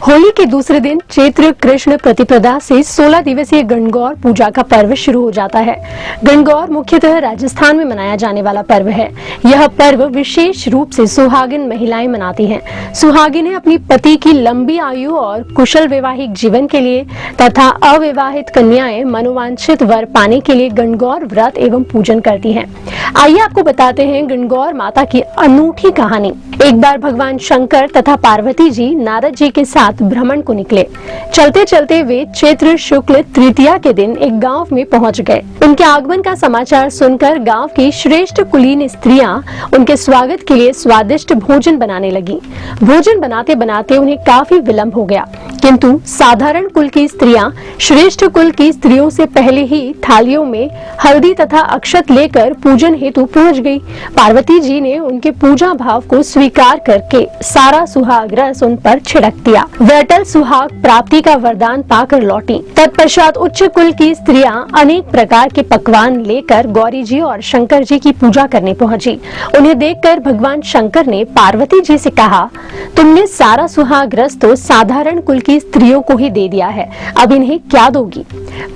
होली के दूसरे दिन चैत्र कृष्ण प्रतिपदा से 16 दिवसीय गणगौर पूजा का पर्व शुरू हो जाता है। गणगौर मुख्यतः राजस्थान में मनाया जाने वाला पर्व है। यह पर्व विशेष रूप से सुहागिन महिलाएं मनाती हैं। सुहागिनें अपनी पति की लंबी आयु और कुशल वैवाहिक जीवन के लिए तथा अविवाहित कन्याएं मनोवांछित वर पाने के लिए गणगौर व्रत एवं पूजन करती हैं। आइए आपको बताते हैं गणगौर माता की अनूठी कहानी। एक बार भगवान शंकर तथा पार्वती जी नारद जी के साथ भ्रमण को निकले। चलते चलते वे चैत्र शुक्ल तृतीया के दिन एक गांव में पहुंच गए। उनके आगमन का समाचार सुनकर गांव की श्रेष्ठ कुलीन स्त्रियां उनके स्वागत के लिए स्वादिष्ट भोजन बनाने लगी। भोजन बनाते बनाते उन्हें काफी विलंब हो गया, किंतु साधारण कुल की स्त्रियां श्रेष्ठ कुल की स्त्रियों से पहले ही थालियों में हल्दी तथा अक्षत लेकर पूजन हेतु पहुंच गई। पार्वती जी ने उनके पूजा भाव को स्वीकार करके सारा सुहाग रस उन पर छिड़क दिया। वे अटल सुहाग प्राप्ति का वरदान पाकर लौटी। तत्पश्चात उच्च कुल की स्त्रियां अनेक प्रकार के पकवान लेकर गौरी जी और शंकर जी की पूजा करने पहुंची। उन्हें देखकर भगवान शंकर ने पार्वती जी से कहा, तुमने सारा सुहाग रस तो साधारण कुल की स्त्रियों को ही दे दिया है, अब इन्हें क्या दोगी?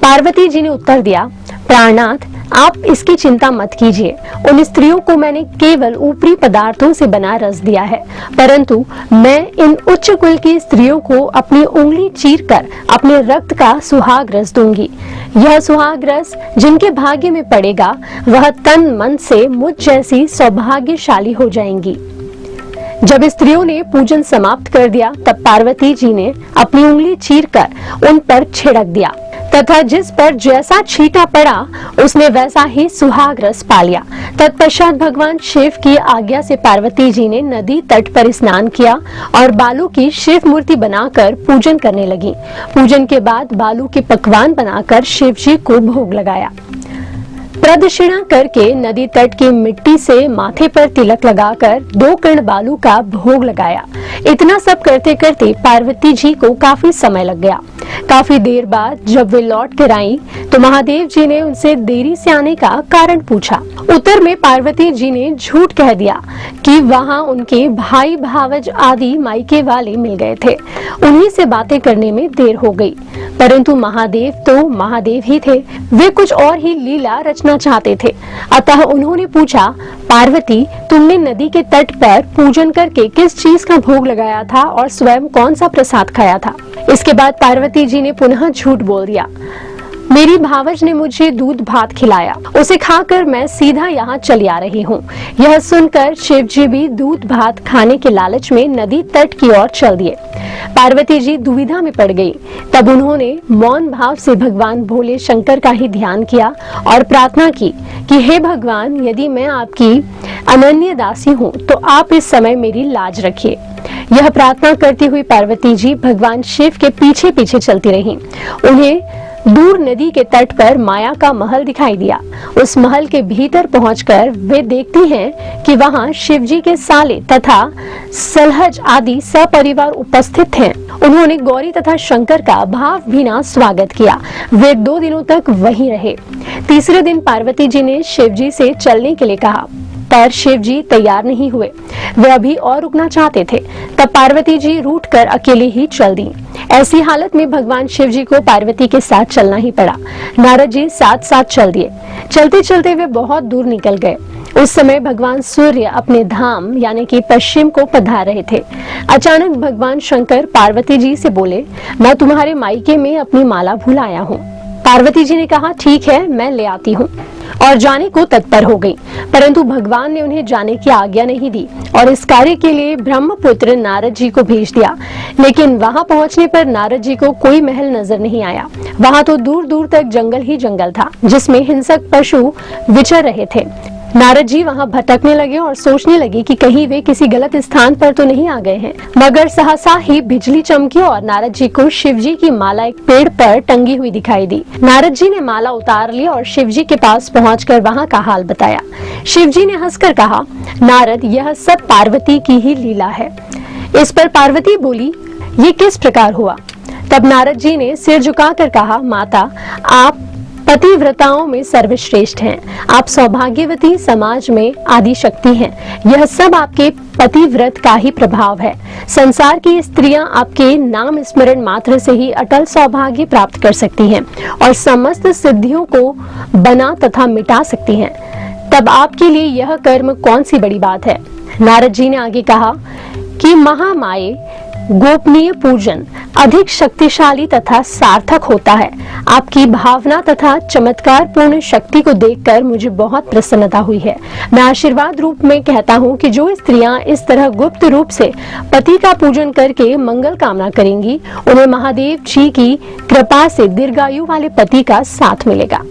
पार्वती जी ने उत्तर दिया, प्राणनाथ, आप इसकी चिंता मत कीजिए। उन स्त्रियों को मैंने केवल ऊपरी पदार्थों से बना रस दिया है, परंतु मैं इन उच्च कुल की स्त्रियों को अपनी उंगली चीरकर अपने रक्त का सुहाग रस दूंगी। यह सुहाग रस जिनके भाग्य में पड़ेगा वह तन मन से मुझ जैसी सौभाग्यशाली हो जाएंगी। जब स्त्रियों ने पूजन समाप्त कर दिया तब पार्वती जी ने अपनी उंगली चीरकर उन पर छिड़क दिया तथा जिस पर जैसा छींटा पड़ा उसने वैसा ही सुहाग रस पा लिया। तत्पश्चात भगवान शिव की आज्ञा से पार्वती जी ने नदी तट पर स्नान किया और बालू की शिव मूर्ति बनाकर पूजन करने लगी। पूजन के बाद बालू के पकवान बनाकर शिव जी को भोग लगाया। प्रदक्षिणा करके नदी तट की मिट्टी से माथे पर तिलक लगाकर 2 कण बालू का भोग लगाया। इतना सब करते करते पार्वती जी को काफी समय लग गया। काफी देर बाद जब वे लौट कर आई तो महादेव जी ने उनसे देरी से आने का कारण पूछा। उत्तर में पार्वती जी ने झूठ कह दिया कि वहां उनके भाई भावज आदि मायके वाले मिल गए थे, उन्हीं से बातें करने में देर हो गई। परंतु महादेव तो महादेव ही थे, वे कुछ और ही लीला रचना चाहते थे। अतः उन्होंने पूछा, पार्वती, तुमने नदी के तट पर पूजन करके किस चीज का भोग लगाया था और स्वयं कौन सा प्रसाद खाया था? इसके बाद पार्वती जी ने पुनः झूठ बोल दिया, मेरी भावज ने मुझे दूध भात खिलाया, उसे खाकर मैं सीधा यहाँ चली आ रही हूँ। यह सुनकर शिव जी भी दूध भात खाने के लालच में नदी तट की ओर चल दिए। पार्वती जी दुविधा में पड़ गई। तब उन्होंने मौन भाव से भगवान भोले शंकर का ही ध्यान किया और प्रार्थना की कि हे भगवान, यदि मैं आपकी अनन्य दासी हूँ तो आप इस समय मेरी लाज रखिए। यह प्रार्थना करती हुई पार्वती जी भगवान शिव के पीछे पीछे चलती रहीं। उन्हें दूर नदी के तट पर माया का महल दिखाई दिया। उस महल के भीतर पहुंचकर वे देखती हैं कि वहां शिवजी के साले तथा सलहज आदि सपरिवार उपस्थित हैं। उन्होंने गौरी तथा शंकर का भावभीना स्वागत किया। वे 2 दिनों तक वहीं रहे। तीसरे दिन पार्वती जी ने शिवजी से चलने के लिए कहा, पर शिव जी तैयार नहीं हुए। वे अभी और रुकना चाहते थे। तब पार्वती जी रूठकर अकेले ही चल दी। ऐसी हालत में भगवान शिव जी को पार्वती के साथ चलना ही पड़ा। नारद जी साथ साथ चल दिए। चलते चलते वे बहुत दूर निकल गए। उस समय भगवान सूर्य अपने धाम यानी कि पश्चिम को पधार रहे थे। अचानक भगवान शंकर पार्वती जी से बोले, मैं तुम्हारे मायके में अपनी माला भूल आया हूँ। पार्वती जी ने कहा, ठीक है, मैं ले आती हूँ, और जाने को तत्पर हो गई। परंतु भगवान ने उन्हें जाने की आज्ञा नहीं दी और इस कार्य के लिए ब्रह्मपुत्र नारद जी को भेज दिया। लेकिन वहां पहुंचने पर नारद जी को कोई महल नजर नहीं आया। वहां तो दूर दूर तक जंगल ही जंगल था, जिसमें हिंसक पशु विचर रहे थे। नारद जी वहां भटकने लगे और सोचने लगे कि कहीं वे किसी गलत स्थान पर तो नहीं आ गए हैं। मगर सहसा ही बिजली चमकी और नारद जी को शिव जी की माला एक पेड़ पर टंगी हुई दिखाई दी। नारद जी ने माला उतार ली और शिव जी के पास पहुंचकर वहां का हाल बताया। शिव जी ने हंसकर कहा, नारद, यह सब पार्वती की ही लीला है। इस पर पार्वती बोली, ये किस प्रकार हुआ? तब नारद जी ने सिर झुकाकर कहा, माता, आप पतिव्रताओं में सर्वश्रेष्ठ हैं। आप सौभाग्यवती, समाज में आदि शक्ति हैं। यह सब आपके पतिव्रत का ही प्रभाव है। संसार की स्त्रियां आपके नाम स्मरण मात्र से ही अटल सौभाग्य प्राप्त कर सकती हैं और समस्त सिद्धियों को बना तथा मिटा सकती हैं। तब आपके लिए यह कर्म कौन सी बड़ी बात है। नारद जी ने आगे कहा कि महामाये गोपनीय पूजन अधिक शक्तिशाली तथा सार्थक होता है। आपकी भावना तथा चमत्कार पूर्ण शक्ति को देखकर मुझे बहुत प्रसन्नता हुई है। मैं आशीर्वाद रूप में कहता हूँ कि जो स्त्रियां इस तरह गुप्त रूप से पति का पूजन करके मंगल कामना करेंगी, उन्हें महादेव जी की कृपा से दीर्घायु वाले पति का साथ मिलेगा।